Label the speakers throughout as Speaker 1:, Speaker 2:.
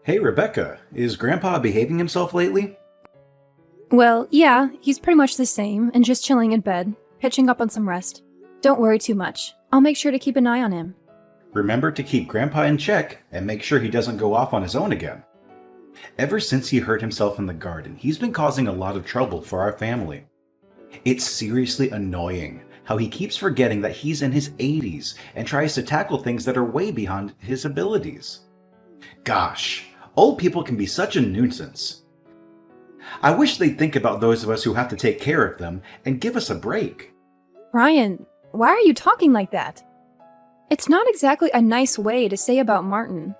Speaker 1: Hey, Rebecca, is Grandpa behaving himself lately?
Speaker 2: Well, yeah, he's pretty much the same and just chilling in bed, catching up on some rest. Don't worry too much. I'll make sure to keep an eye on him.
Speaker 1: Remember to keep Grandpa in check and make sure he doesn't go off on his own again. Ever since he hurt himself in the garden, he's been causing a lot of trouble for our family. It's seriously annoying how he keeps forgetting that he's in his 80s and tries to tackle things that are way beyond his abilities. Gosh, old people can be such a nuisance. I wish they'd think about those of us who have to take care of them and give us a break.
Speaker 2: Ryan, why are you talking like that? It's not exactly a nice way to say about Martin.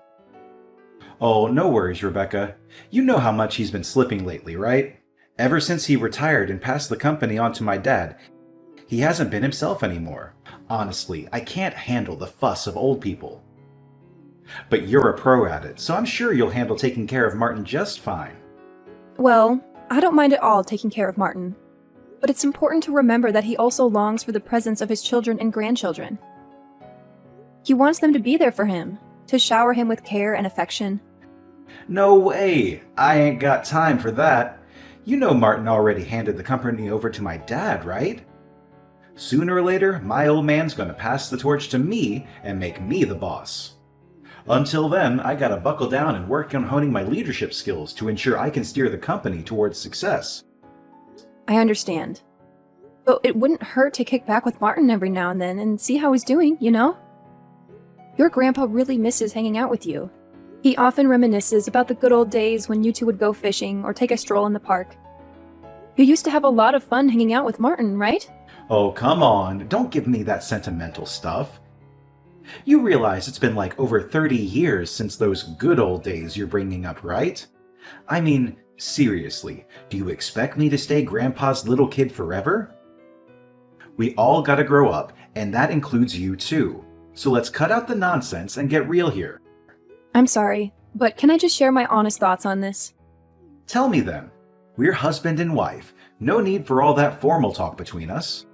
Speaker 1: Oh, no worries, Rebecca. You know how much he's been slipping lately, right? Ever since he retired and passed the company on to my dad, he hasn't been himself anymore. Honestly, I can't handle the fuss of old people. But you're a pro at it, so I'm sure you'll handle taking care of Martin just fine.
Speaker 2: Well, I don't mind at all taking care of Martin. But it's important to remember that he also longs for the presence of his children and grandchildren. He wants them to be there for him, to shower him with care and affection.
Speaker 1: No way! I ain't got time for that. You know Martin already handed the company over to my dad, right? Sooner or later, my old man's gonna pass the torch to me and make me the boss. Until then, I gotta buckle down and work on honing my leadership skills to ensure I can steer the company towards success.
Speaker 2: I understand. But it wouldn't hurt to kick back with Martin every now and then and see how he's doing, you know? Your grandpa really misses hanging out with you. He often reminisces about the good old days when you two would go fishing or take a stroll in the park. You used to have a lot of fun hanging out with Martin, right?
Speaker 1: Oh, come on, don't give me that sentimental stuff. You realize it's been like over 30 years since those good old days you're bringing up, right? I mean, seriously, do you expect me to stay Grandpa's little kid forever? We all gotta grow up, and that includes you too. So let's cut out the nonsense and get real here.
Speaker 2: I'm sorry, but can I just share my honest thoughts on this?
Speaker 1: Tell me then. We're husband and wife. No need for all that formal talk between us.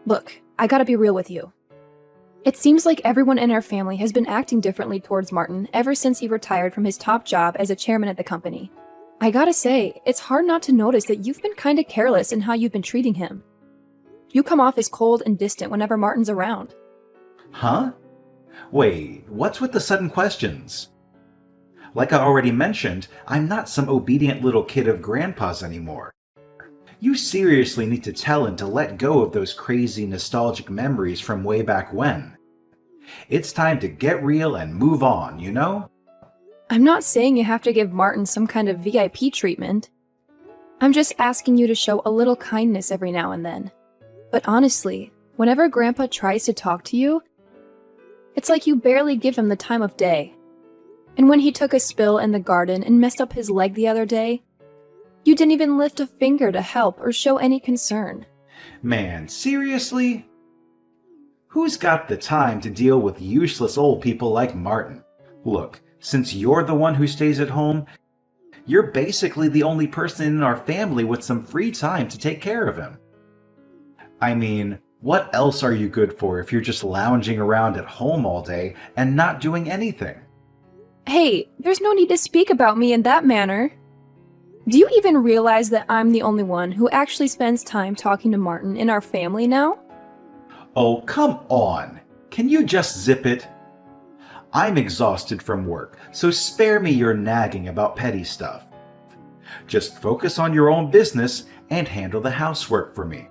Speaker 2: Look, I gotta be real with you. It seems like everyone in our family has been acting differently towards Martin ever since he retired from his top job as a chairman at the company. I gotta say, it's hard not to notice that you've been kinda careless in how you've been treating him. You come off as cold and distant whenever Martin's around.
Speaker 1: Huh? Wait, what's with the sudden questions? Like I already mentioned, I'm not some obedient little kid of Grandpa's anymore. You seriously need to tell him to let go of those crazy nostalgic memories from way back when. It's time to get real and move on, you know?
Speaker 2: I'm not saying you have to give Martin some kind of VIP treatment. I'm just asking you to show a little kindness every now and then. But honestly, whenever Grandpa tries to talk to you, it's like you barely give him the time of day. And when he took a spill in the garden and messed up his leg the other day, you didn't even lift a finger to help or show any concern.
Speaker 1: Man, seriously? Who's got the time to deal with useless old people like Martin? Look, since you're the one who stays at home, you're basically the only person in our family with some free time to take care of him. I mean, what else are you good for if you're just lounging around at home all day and not doing anything?
Speaker 2: Hey, there's no need to speak about me in that manner. Do you even realize that I'm the only one who actually spends time talking to Martin in our family now?
Speaker 1: Oh, come on. Can you just zip it? I'm exhausted from work, so spare me your nagging about petty stuff. Just focus on your own business and handle the housework for me.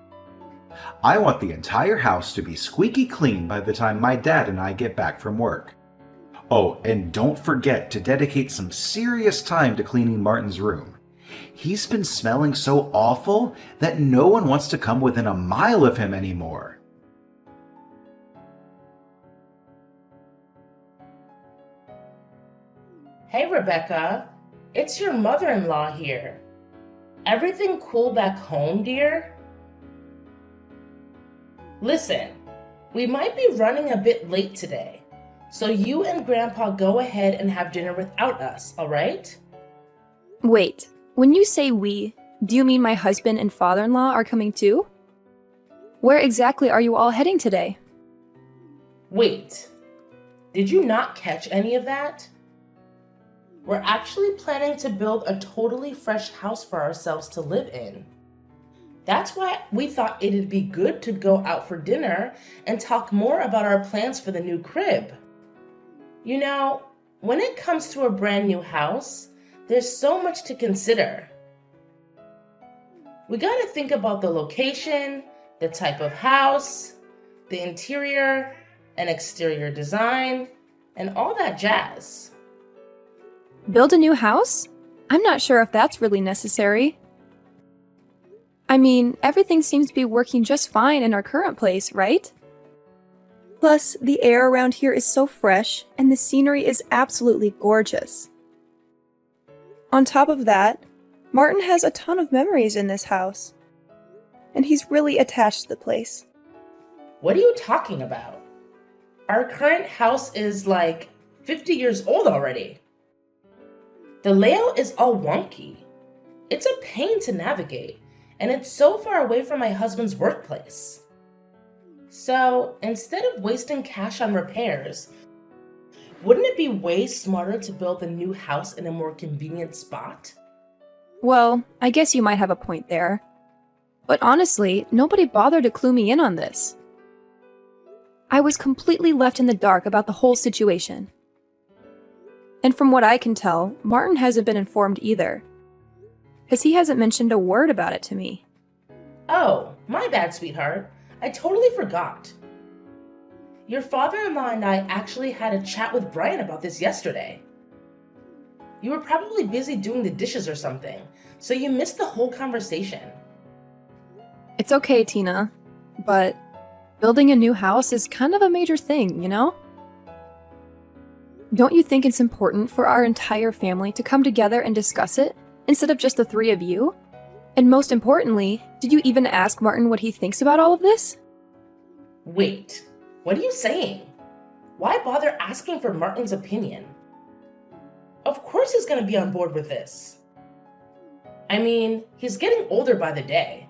Speaker 1: I want the entire house to be squeaky clean by the time my dad and I get back from work. Oh, and don't forget to dedicate some serious time to cleaning Martin's room. He's been smelling so awful that no one wants to come within a mile of him anymore.
Speaker 3: Hey Rebecca, it's your mother-in-law here. Everything cool back home, dear? Listen, we might be running a bit late today, so you and Grandpa go ahead and have dinner without us, all right?
Speaker 2: Wait, when you say we, do you mean my husband and father-in-law are coming too? Where exactly are you all heading today?
Speaker 3: Wait, did you not catch any of that? We're actually planning to build a totally fresh house for ourselves to live in. That's why we thought it'd be good to go out for dinner and talk more about our plans for the new crib. You know, when it comes to a brand new house, there's so much to consider. We gotta think about the location, the type of house, the interior and exterior design, and all that jazz.
Speaker 2: Build a new house? I'm not sure if that's really necessary. I mean, everything seems to be working just fine in our current place, right? Plus, the air around here is so fresh, and the scenery is absolutely gorgeous. On top of that, Martin has a ton of memories in this house, and he's really attached to the place.
Speaker 3: What are you talking about? Our current house is like 50 years old already. The layout is all wonky. It's a pain to navigate, and it's so far away from my husband's workplace. So instead of wasting cash on repairs, wouldn't it be way smarter to build a new house in a more convenient spot?
Speaker 2: Well, I guess you might have a point there. But honestly, nobody bothered to clue me in on this. I was completely left in the dark about the whole situation. And from what I can tell, Martin hasn't been informed either, because he hasn't mentioned a word about it to me.
Speaker 3: Oh, my bad, sweetheart. I totally forgot. Your father-in-law and I actually had a chat with Brian about this yesterday. You were probably busy doing the dishes or something, so you missed the whole conversation.
Speaker 2: It's okay, Tina, but building a new house is kind of a major thing, you know? Don't you think it's important for our entire family to come together and discuss it, instead of just the three of you? And most importantly, did you even ask Martin what he thinks about all of this?
Speaker 3: Wait, what are you saying? Why bother asking for Martin's opinion? Of course he's gonna be on board with this. I mean, he's getting older by the day.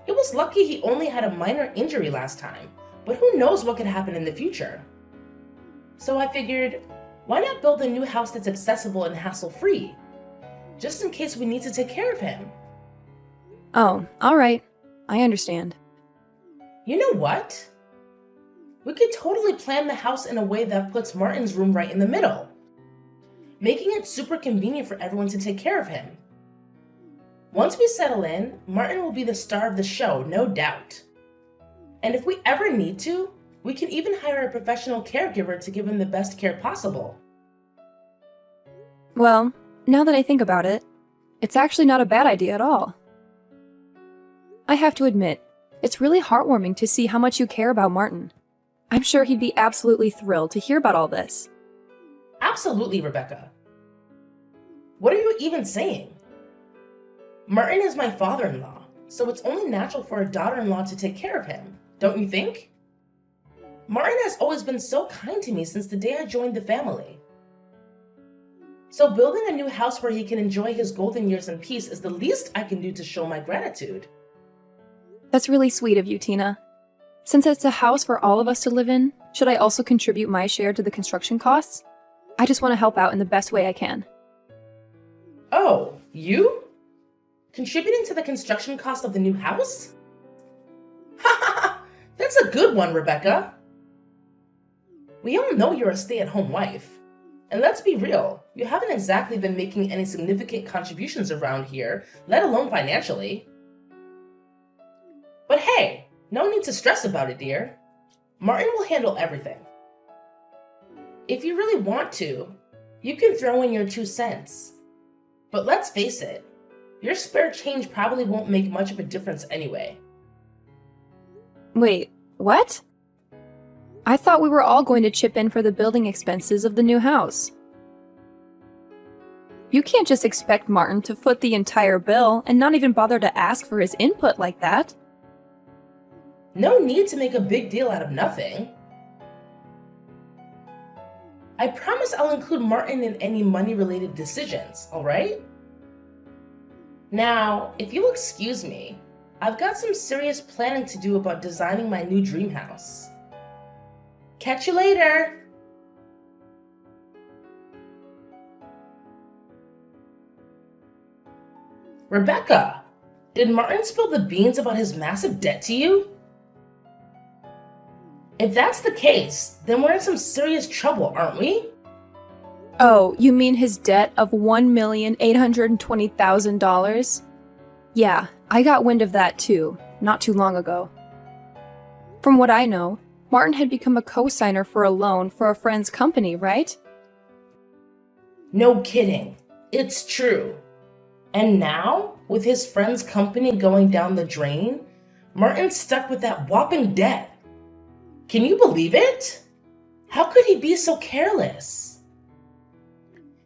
Speaker 3: It was lucky he only had a minor injury last time, but who knows what could happen in the future. So I figured, why not build a new house that's accessible and hassle-free? Just in case we need to take care of him.
Speaker 2: Oh, alright. I understand.
Speaker 3: You know what? We could totally plan the house in a way that puts Martin's room right in the middle, making it super convenient for everyone to take care of him. Once we settle in, Martin will be the star of the show, no doubt. And if we ever need to, we can even hire a professional caregiver to give him the best care possible.
Speaker 2: Well, now that I think about it, it's actually not a bad idea at all. I have to admit, it's really heartwarming to see how much you care about Martin. I'm sure he'd be absolutely thrilled to hear about all this.
Speaker 3: Absolutely, Rebecca. What are you even saying? Martin is my father-in-law, so it's only natural for a daughter-in-law to take care of him, don't you think? Martin has always been so kind to me since the day I joined the family. So building a new house where he can enjoy his golden years in peace is the least I can do to show my gratitude.
Speaker 2: That's really sweet of you, Tina. Since it's a house for all of us to live in, should I also contribute my share to the construction costs? I just want to help out in the best way I can.
Speaker 3: Oh, you? Contributing to the construction cost of the new house? Ha ha ha! That's a good one, Rebecca. We all know you're a stay-at-home wife. And let's be real, you haven't exactly been making any significant contributions around here, let alone financially. But hey, no need to stress about it, dear. Martin will handle everything. If you really want to, you can throw in your 2 cents. But let's face it, your spare change probably won't make much of a difference anyway.
Speaker 2: Wait, what? I thought we were all going to chip in for the building expenses of the new house. You can't just expect Martin to foot the entire bill and not even bother to ask for his input like that.
Speaker 3: No need to make a big deal out of nothing. I promise I'll include Martin in any money-related decisions, alright? Now, if you'll excuse me, I've got some serious planning to do about designing my new dream house. Catch you later! Rebecca, did Martin spill the beans about his massive debt to you? If that's the case, then we're in some serious trouble, aren't we?
Speaker 2: Oh, you mean his debt of $1,820,000? Yeah, I got wind of that too, not too long ago. From what I know, Martin had become a co-signer for a loan for a friend's company, right?
Speaker 3: No kidding. It's true. And now, with his friend's company going down the drain, Martin's stuck with that whopping debt. Can you believe it? How could he be so careless?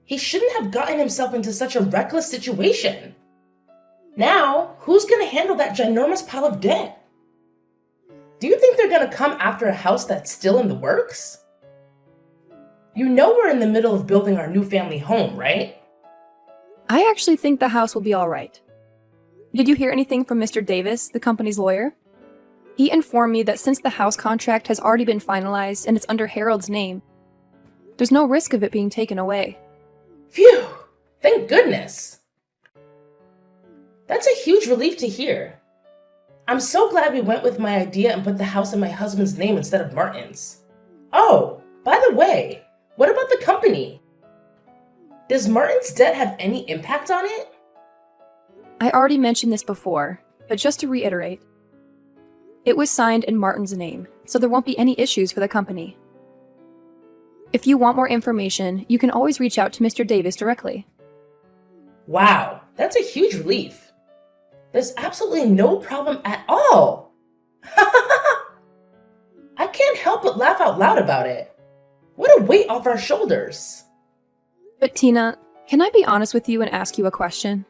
Speaker 3: He shouldn't have gotten himself into such a reckless situation. Now, who's going to handle that ginormous pile of debt? Do you think they're going to come after a house that's still in the works? You know we're in the middle of building our new family home, right?
Speaker 2: I actually think the house will be all right. Did you hear anything from Mr. Davis, the company's lawyer? He informed me that since the house contract has already been finalized and it's under Harold's name, there's no risk of it being taken away.
Speaker 3: Phew! Thank goodness! That's a huge relief to hear. I'm so glad we went with my idea and put the house in my husband's name instead of Martin's. Oh, by the way, what about the company? Does Martin's debt have any impact on it?
Speaker 2: I already mentioned this before, but just to reiterate, it was signed in Martin's name, so there won't be any issues for the company. If you want more information, you can always reach out to Mr. Davis directly.
Speaker 3: Wow, that's a huge relief. There's absolutely no problem at all. I can't help but laugh out loud about it. What a weight off our shoulders.
Speaker 2: But Tina, can I be honest with you and ask you a question?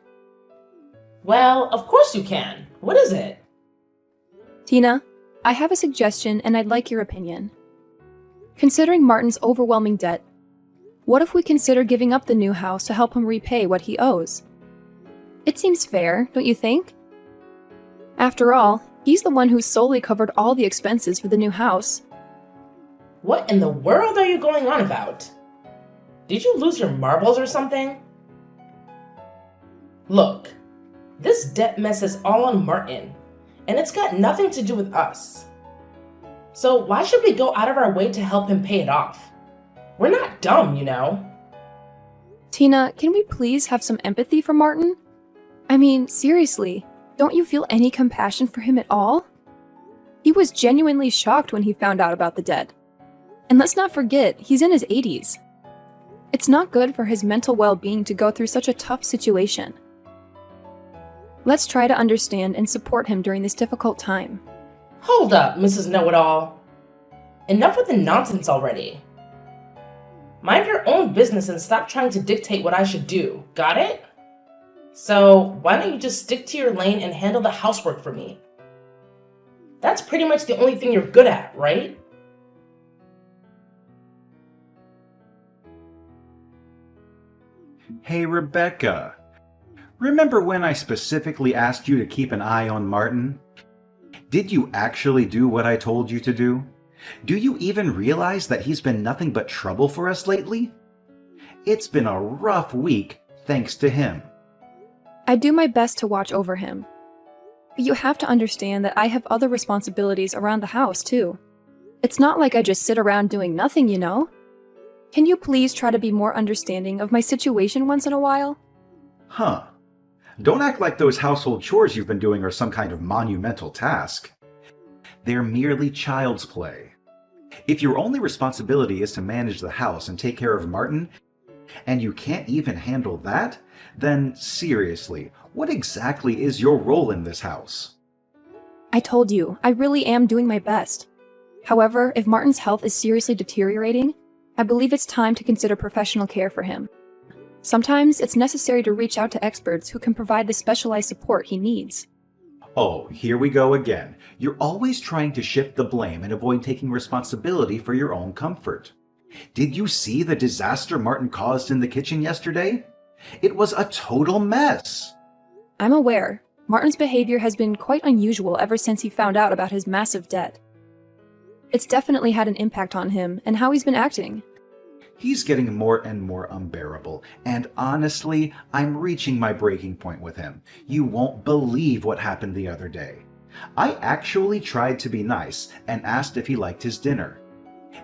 Speaker 3: Well, of course you can. What is it?
Speaker 2: Tina, I have a suggestion and I'd like your opinion. Considering Martin's overwhelming debt, what if we consider giving up the new house to help him repay what he owes? It seems fair, don't you think? After all, he's the one who solely covered all the expenses for the new house.
Speaker 3: What in the world are you going on about? Did you lose your marbles or something? Look, this debt mess is all on Martin, and it's got nothing to do with us. So why should we go out of our way to help him pay it off? We're not dumb, you know.
Speaker 2: Tina, can we please have some empathy for Martin? I mean, seriously, don't you feel any compassion for him at all? He was genuinely shocked when he found out about the debt. And let's not forget, he's in his 80s. It's not good for his mental well-being to go through such a tough situation. Let's try to understand and support him during this difficult time.
Speaker 3: Hold up, Mrs. Know-It-All. Enough with the nonsense already. Mind your own business and stop trying to dictate what I should do, got it? So why don't you just stick to your lane and handle the housework for me? That's pretty much the only thing you're good at, right?
Speaker 1: Hey, Rebecca. Remember when I specifically asked you to keep an eye on Martin? Did you actually do what I told you to do? Do you even realize that he's been nothing but trouble for us lately? It's been a rough week thanks to him.
Speaker 2: I do my best to watch over him. But you have to understand that I have other responsibilities around the house, too. It's not like I just sit around doing nothing, you know? Can you please try to be more understanding of my situation once in a while?
Speaker 1: Huh. Don't act like those household chores you've been doing are some kind of monumental task. They're merely child's play. If your only responsibility is to manage the house and take care of Martin, and you can't even handle that, then seriously, what exactly is your role in this house?
Speaker 2: I told you, I really am doing my best. However, if Martin's health is seriously deteriorating, I believe it's time to consider professional care for him. Sometimes it's necessary to reach out to experts who can provide the specialized support he needs.
Speaker 1: Oh, here we go again. You're always trying to shift the blame and avoid taking responsibility for your own comfort. Did you see the disaster Martin caused in the kitchen yesterday? It was a total mess.
Speaker 2: I'm aware. Martin's behavior has been quite unusual ever since he found out about his massive debt. It's definitely had an impact on him and how he's been acting.
Speaker 1: He's getting more and more unbearable, and honestly, I'm reaching my breaking point with him. You won't believe what happened the other day. I actually tried to be nice and asked if he liked his dinner.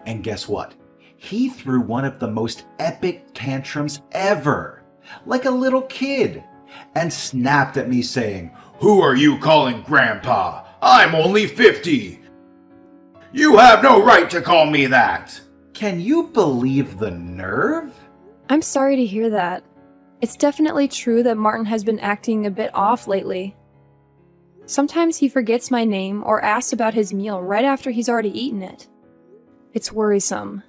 Speaker 1: And guess what? He threw one of the most epic tantrums ever, like a little kid, and snapped at me saying, "Who are you calling Grandpa? I'm only 50. You have no right to call me that." Can you believe the nerve?
Speaker 2: I'm sorry to hear that. It's definitely true that Martin has been acting a bit off lately. Sometimes he forgets my name or asks about his meal right after he's already eaten it. It's worrisome.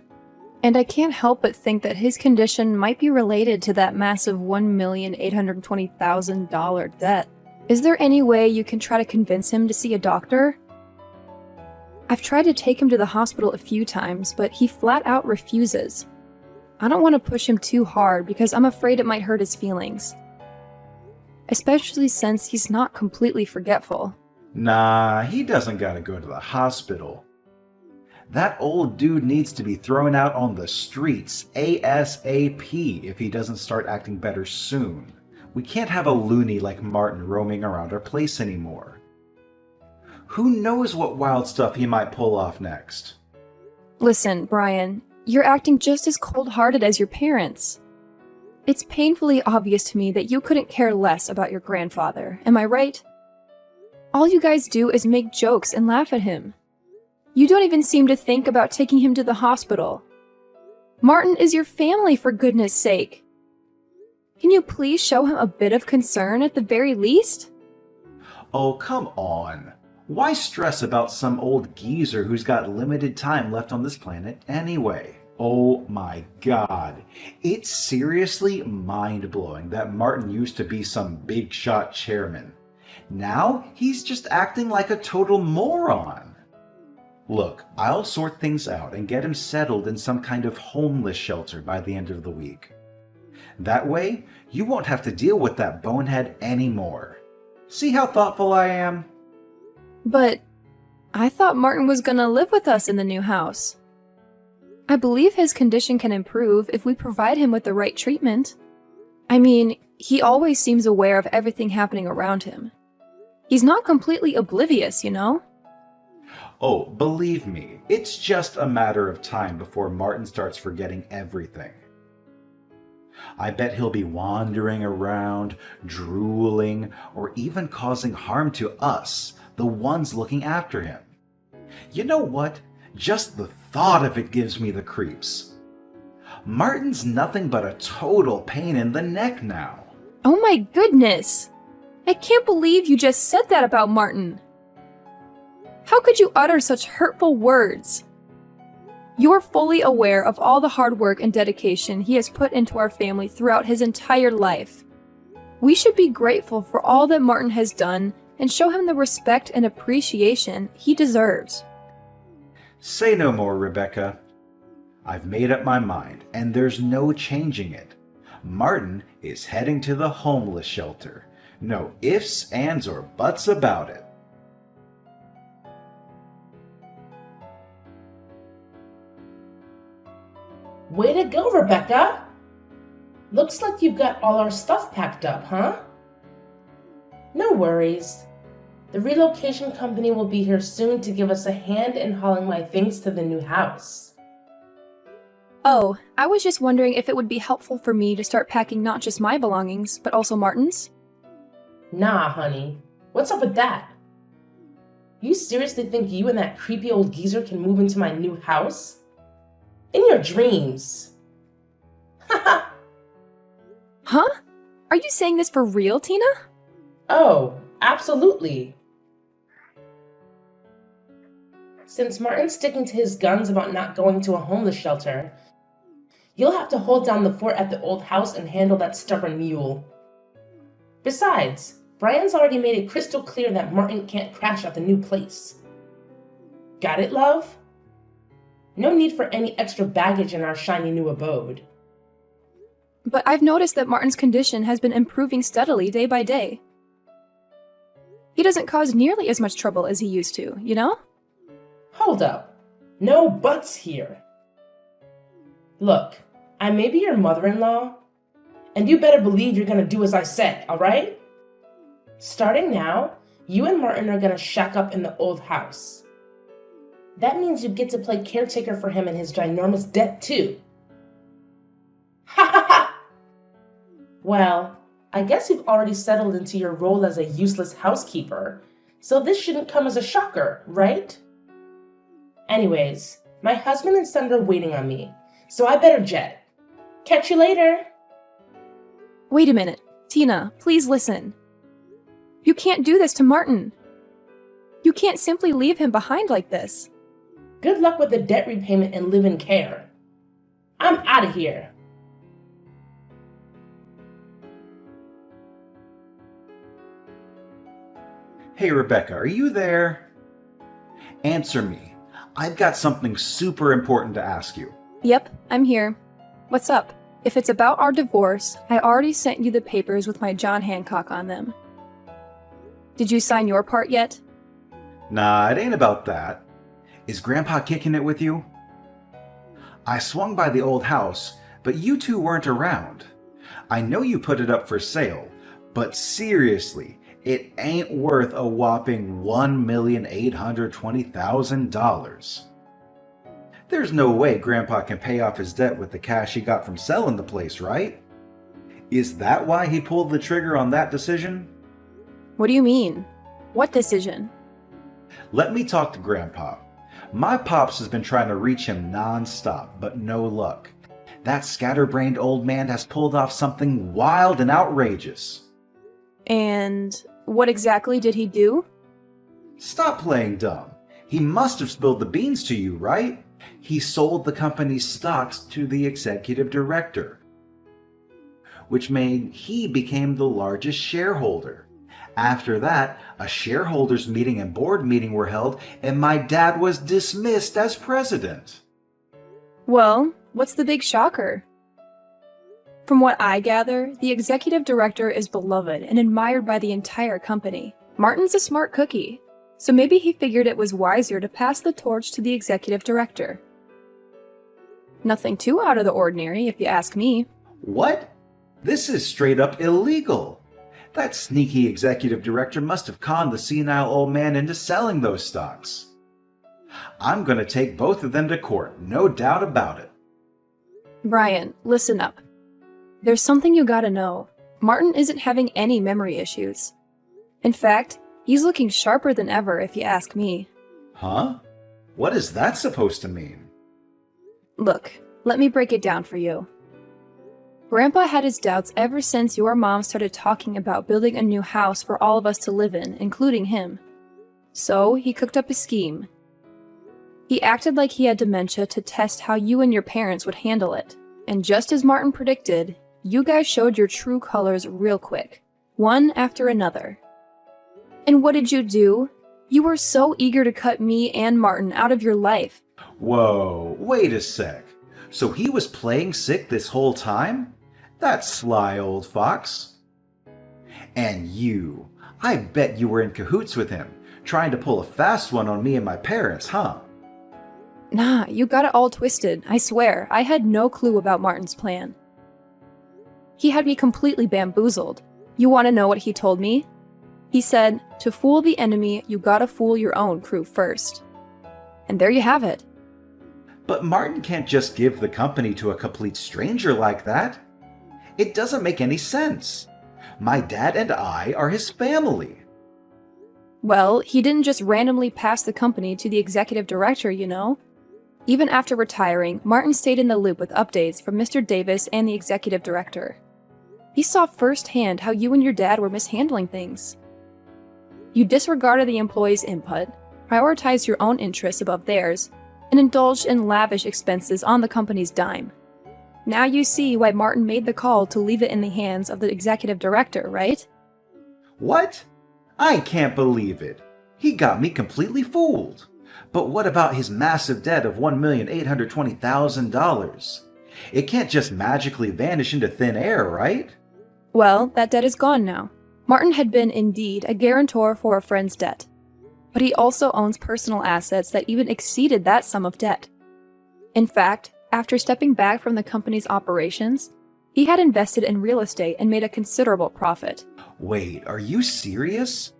Speaker 2: And I can't help but think that his condition might be related to that massive $1,820,000 debt. Is there any way you can try to convince him to see a doctor? I've tried to take him to the hospital a few times, but he flat out refuses. I don't want to push him too hard because I'm afraid it might hurt his feelings. Especially since he's not completely forgetful.
Speaker 1: Nah, he doesn't gotta go to the hospital. That old dude needs to be thrown out on the streets ASAP if he doesn't start acting better soon. We can't have a loony like Martin roaming around our place anymore. Who knows what wild stuff he might pull off next?
Speaker 2: Listen, Brian, you're acting just as cold-hearted as your parents. It's painfully obvious to me that you couldn't care less about your grandfather, am I right? All you guys do is make jokes and laugh at him. You don't even seem to think about taking him to the hospital. Martin is your family, for goodness sake. Can you please show him a bit of concern at the very least?
Speaker 1: Oh, come on. Why stress about some old geezer who's got limited time left on this planet anyway? Oh my god. It's seriously mind-blowing that Martin used to be some big-shot chairman. Now he's just acting like a total moron. Look, I'll sort things out and get him settled in some kind of homeless shelter by the end of the week. That way, you won't have to deal with that bonehead anymore. See how thoughtful I am?
Speaker 2: But I thought Martin was gonna live with us in the new house. I believe his condition can improve if we provide him with the right treatment. I mean, he always seems aware of everything happening around him. He's not completely oblivious, you know?
Speaker 1: Oh, believe me, it's just a matter of time before Martin starts forgetting everything. I bet he'll be wandering around, drooling, or even causing harm to us, the ones looking after him. You know what? Just the thought of it gives me the creeps. Martin's nothing but a total pain in the neck now.
Speaker 2: Oh my goodness! I can't believe you just said that about Martin. How could you utter such hurtful words? You're fully aware of all the hard work and dedication he has put into our family throughout his entire life. We should be grateful for all that Martin has done and show him the respect and appreciation he deserves.
Speaker 1: Say no more, Rebecca. I've made up my mind, and there's no changing it. Martin is heading to the homeless shelter. No ifs, ands, or buts about it.
Speaker 3: Way to go, Rebecca! Looks like you've got all our stuff packed up, huh? No worries. The relocation company will be here soon to give us a hand in hauling my things to the new house.
Speaker 2: Oh, I was just wondering if it would be helpful for me to start packing not just my belongings, but also Martin's?
Speaker 3: Nah, honey. What's up with that? You seriously think you and that creepy old geezer can move into my new house? In your dreams. Haha.
Speaker 2: Huh? Are you saying this for real, Tina?
Speaker 3: Oh, absolutely. Since Martin's sticking to his guns about not going to a homeless shelter, you'll have to hold down the fort at the old house and handle that stubborn mule. Besides, Brian's already made it crystal clear that Martin can't crash at the new place. Got it, love? No need for any extra baggage in our shiny new abode.
Speaker 2: But I've noticed that Martin's condition has been improving steadily day by day. He doesn't cause nearly as much trouble as he used to, you know?
Speaker 3: Hold up. No buts here. Look, I may be your mother-in-law, and you better believe you're gonna do as I said, alright? Starting now, you and Martin are gonna shack up in the old house. That means you get to play caretaker for him and his ginormous debt too. Ha ha ha! Well, I guess you've already settled into your role as a useless housekeeper, so this shouldn't come as a shocker, right? Anyways, my husband and son are waiting on me, so I better jet. Catch you later!
Speaker 2: Wait a minute. Tina, please listen. You can't do this to Martin. You can't simply leave him behind like this.
Speaker 3: Good luck with the debt repayment and live in care. I'm out of here.
Speaker 1: Hey, Rebecca, are you there? Answer me. I've got something super important to ask you.
Speaker 2: Yep, I'm here. What's up? If it's about our divorce, I already sent you the papers with my John Hancock on them. Did you sign your part yet?
Speaker 1: Nah, it ain't about that. Is Grandpa kicking it with you? I swung by the old house, but you two weren't around. I know you put it up for sale, but seriously, it ain't worth a whopping $1,820,000. There's no way Grandpa can pay off his debt with the cash he got from selling the place, right? Is that why he pulled the trigger on that decision?
Speaker 2: What do you mean? What decision?
Speaker 1: Let me talk to Grandpa. My pops has been trying to reach him non-stop, but no luck. That scatterbrained old man has pulled off something wild and outrageous.
Speaker 2: And what exactly did he do?
Speaker 1: Stop playing dumb. He must have spilled the beans to you, right? He sold the company's stocks to the executive director, which made he became the largest shareholder. After that, a shareholders meeting and board meeting were held, and my dad was dismissed as president.
Speaker 2: Well, what's the big shocker? From what I gather, the executive director is beloved and admired by the entire company. Martin's a smart cookie, so maybe he figured it was wiser to pass the torch to the executive director. Nothing too out of the ordinary, if you ask me.
Speaker 1: What? This is straight up illegal. That sneaky executive director must have conned the senile old man into selling those stocks. I'm going to take both of them to court, no doubt about it.
Speaker 2: Brian, listen up. There's something you gotta know. Martin isn't having any memory issues. In fact, he's looking sharper than ever, if you ask me.
Speaker 1: Huh? What is that supposed to mean?
Speaker 2: Look, let me break it down for you. Grandpa had his doubts ever since your mom started talking about building a new house for all of us to live in, including him. So, he cooked up a scheme. He acted like he had dementia to test how you and your parents would handle it. And just as Martin predicted, you guys showed your true colors real quick, one after another. And what did you do? You were so eager to cut me and Martin out of your life.
Speaker 1: Whoa, wait a sec. So he was playing sick this whole time? That sly old fox. And you, I bet you were in cahoots with him, trying to pull a fast one on me and my parents, huh?
Speaker 2: Nah, you got it all twisted, I swear. I had no clue about Martin's plan. He had me completely bamboozled. You want to know what he told me? He said, to fool the enemy, you gotta fool your own crew first. And there you have it.
Speaker 1: But Martin can't just give the company to a complete stranger like that. It doesn't make any sense. My dad and I are his family.
Speaker 2: Well, he didn't just randomly pass the company to the executive director, you know. Even after retiring, Martin stayed in the loop with updates from Mr. Davis and the executive director. He saw firsthand how you and your dad were mishandling things. You disregarded the employees' input, prioritized your own interests above theirs, and indulged in lavish expenses on the company's dime. Now you see why Martin made the call to leave it in the hands of the executive director, right?
Speaker 1: What? I can't believe it. He got me completely fooled. But what about his massive debt of $1,820,000? It can't just magically vanish into thin air, right?
Speaker 2: Well, that debt is gone now. Martin had been indeed a guarantor for a friend's debt. But he also owns personal assets that even exceeded that sum of debt. In fact, after stepping back from the company's operations, he had invested in real estate and made a considerable profit.
Speaker 1: Wait, are you serious?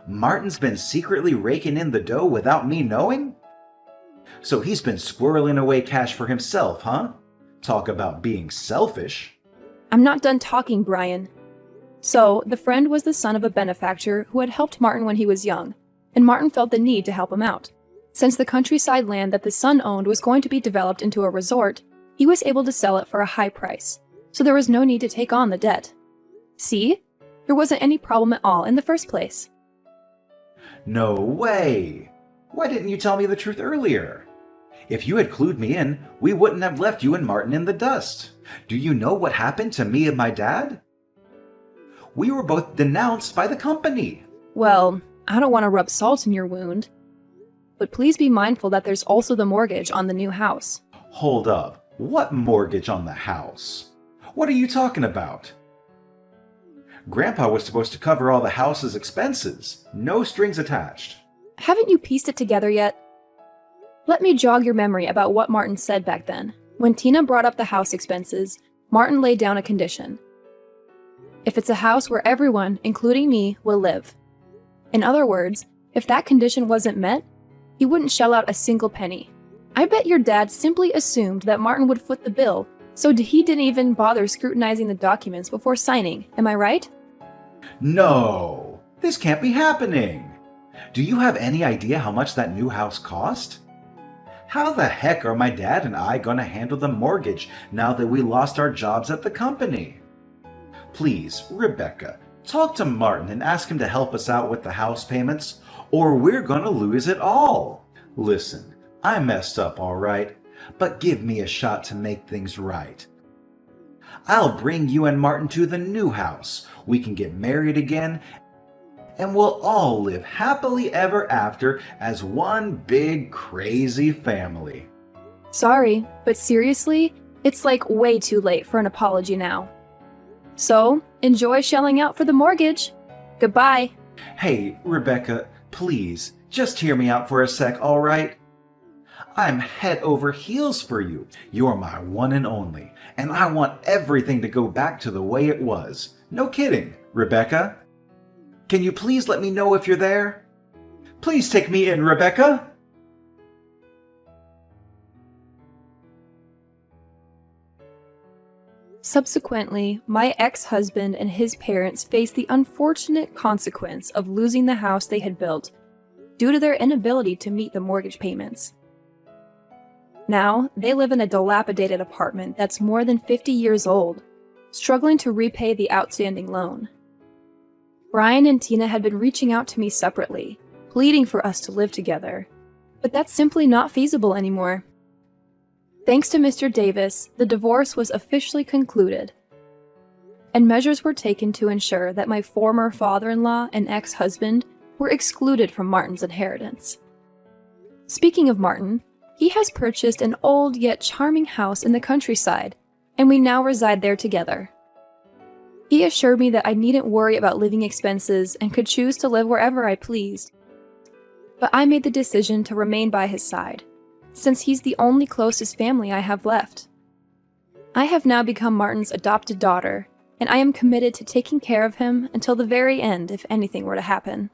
Speaker 1: Martin's been secretly raking in the dough without me knowing? So he's been squirreling away cash for himself, huh? Talk about being selfish.
Speaker 2: I'm not done talking, Brian. So, the friend was the son of a benefactor who had helped Martin when he was young, and Martin felt the need to help him out. Since the countryside land that the son owned was going to be developed into a resort, he was able to sell it for a high price, so there was no need to take on the debt. See? There wasn't any problem at all in the first place.
Speaker 1: No way! Why didn't you tell me the truth earlier? If you had clued me in, we wouldn't have left you and Martin in the dust. Do you know what happened to me and my dad? We were both denounced by the company.
Speaker 2: Well, I don't want to rub salt in your wound, but please be mindful that there's also the mortgage on the new house.
Speaker 1: Hold up. What mortgage on the house? What are you talking about? Grandpa was supposed to cover all the house's expenses. No strings attached.
Speaker 2: Haven't you pieced it together yet? Let me jog your memory about what Martin said back then. When Tina brought up the house expenses, Martin laid down a condition. If it's a house where everyone, including me, will live. In other words, if that condition wasn't met, he wouldn't shell out a single penny. I bet your dad simply assumed that Martin would foot the bill, so he didn't even bother scrutinizing the documents before signing. Am I right?
Speaker 1: No, this can't be happening. Do you have any idea how much that new house cost? How the heck are my dad and I going to handle the mortgage now that we lost our jobs at the company? Please, Rebecca, talk to Martin and ask him to help us out with the house payments, or we're going to lose it all. Listen, I messed up, all right, but give me a shot to make things right. I'll bring you and Martin to the new house. We can get married again, and we'll all live happily ever after as one big crazy family.
Speaker 2: Sorry, but seriously, it's like way too late for an apology now. So, enjoy shelling out for the mortgage. Goodbye.
Speaker 1: Hey, Rebecca, please, just hear me out for a sec, all right? I'm head over heels for you. You're my one and only, and I want everything to go back to the way it was. No kidding, Rebecca. Can you please let me know if you're there? Please take me in, Rebecca.
Speaker 2: Subsequently, my ex-husband and his parents faced the unfortunate consequence of losing the house they had built due to their inability to meet the mortgage payments. Now, they live in a dilapidated apartment that's more than 50 years old, struggling to repay the outstanding loan. Brian and Tina had been reaching out to me separately, pleading for us to live together, but that's simply not feasible anymore. Thanks to Mr. Davis, the divorce was officially concluded, and measures were taken to ensure that my former father-in-law and ex-husband were excluded from Martin's inheritance. Speaking of Martin, he has purchased an old yet charming house in the countryside, and we now reside there together. He assured me that I needn't worry about living expenses and could choose to live wherever I pleased. But I made the decision to remain by his side, since he's the only closest family I have left. I have now become Martin's adopted daughter, and I am committed to taking care of him until the very end if anything were to happen.